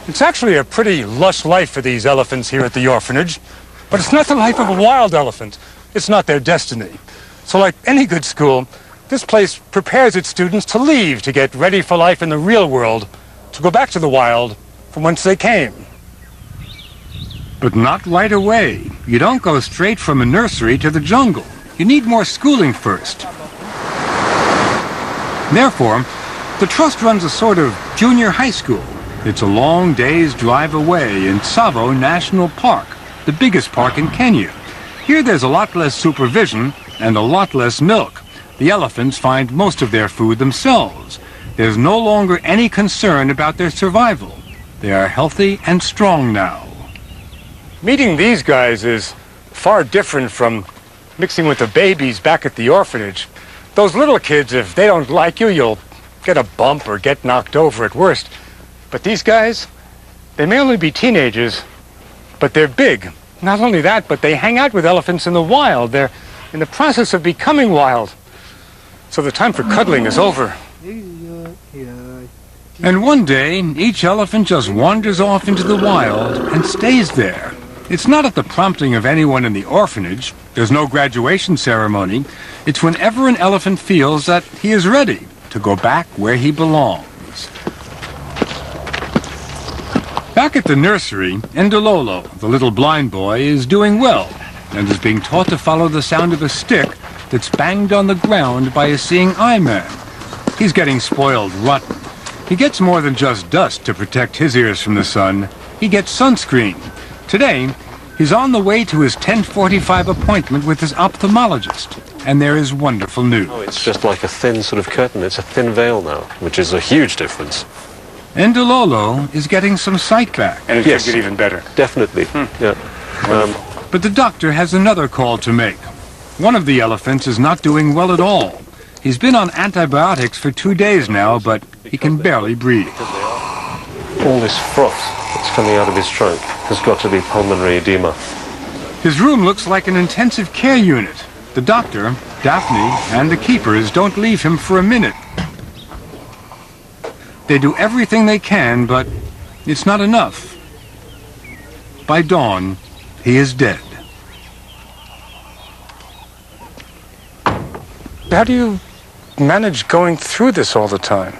It's actually a pretty lush life for these elephants here at the orphanage, but it's not the life of a wild elephant. It's not their destiny. So like any good school, this place prepares its students to leave, to get ready for life in the real world, to go back to the wild from whence they came. But not right away. You don't go straight from a nursery to the jungle. You need more schooling first. Therefore, the Trust runs a sort of junior high school. It's a long day's drive away in Tsavo National Park, the biggest park in Kenya. Here there's a lot less supervision and a lot less milk. The elephants find most of their food themselves. There's no longer any concern about their survival. They are healthy and strong now. Meeting these guys is far different from mixing with the babies back at the orphanage. Those little kids, if they don't like you, you'll get a bump or get knocked over at worst. But these guys, they may only be teenagers, but they're big. Not only that, but they hang out with elephants in the wild. They're in the process of becoming wild. So the time for cuddling is over. And one day, each elephant just wanders off into the wild and stays there. It's not at the prompting of anyone in the orphanage. There's no graduation ceremony. It's whenever an elephant feels that he is ready to go back where he belongs. Back at the nursery, Ndololo, the little blind boy, is doing well and is being taught to follow the sound of a stick that's banged on the ground by a seeing eye man. He's getting spoiled rotten. He gets more than just dust to protect his ears from the sun. He gets sunscreen. Today, he's on the way to his 10:45 appointment with his ophthalmologist. And there is wonderful news. Oh, it's just like a thin sort of curtain. It's a thin veil now, which is a huge difference. Ndololo is getting some sight back. And it Yes. could get even better. Definitely, yeah. But the doctor has another call to make. One of the elephants is not doing well at all. He's been on antibiotics for 2 days now, but he can barely breathe. All this froth that's coming out of his trunk has got to be pulmonary edema. His room looks like an intensive care unit. The doctor, Daphne, and the keepers don't leave him for a minute. They do everything they can, but it's not enough. By dawn, he is dead. How do you manage going through this all the time?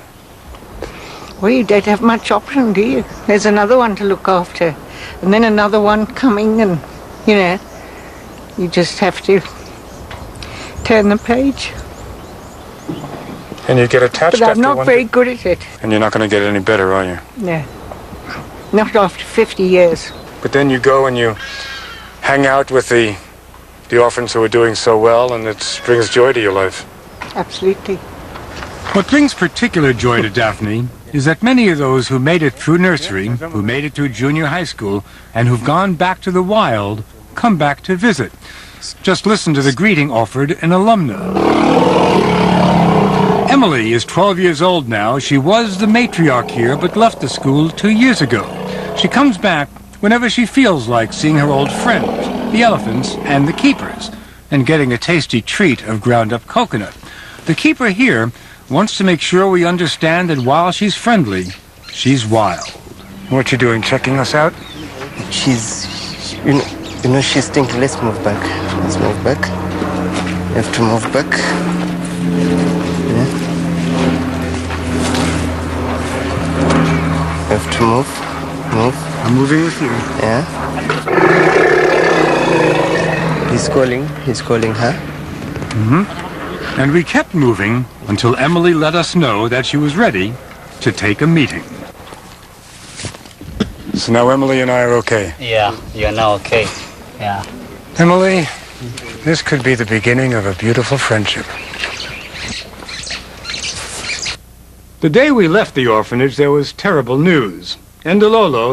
Well, you don't have much option, do you? There's another one to look after, and then another one coming, and, you know, you just have to turn the page. And you get attached But I'm not very good at it. And you're not going to get any better, are you? No. Not after 50 years. But then you go and you hang out with the orphans who are doing so well, and it brings joy to your life. Absolutely. What brings particular joy to Daphne is that many of those who made it through nursery, who made it through junior high school, and who've gone back to the wild, come back to visit. Just listen to the greeting offered an alumna. Emily is 12 years old now. She was the matriarch here, but left the school 2 years ago. She comes back whenever she feels like seeing her old friends, the elephants and the keepers, and getting a tasty treat of ground-up coconut. The keeper here wants to make sure we understand that while she's friendly, she's wild. What you doing, checking us out? She's, you know, she's thinking, let's move back. Let's move back. You have to move back. Yeah. You have to move. Move. I'm moving with you. Yeah. He's calling her. Mm-hmm. And we kept moving until Emily let us know that she was ready to take a meeting. So now Emily and I are okay. Yeah, you're now okay. Yeah. Emily, this could be the beginning of a beautiful friendship. The day we left the orphanage, there was terrible news. Ndololo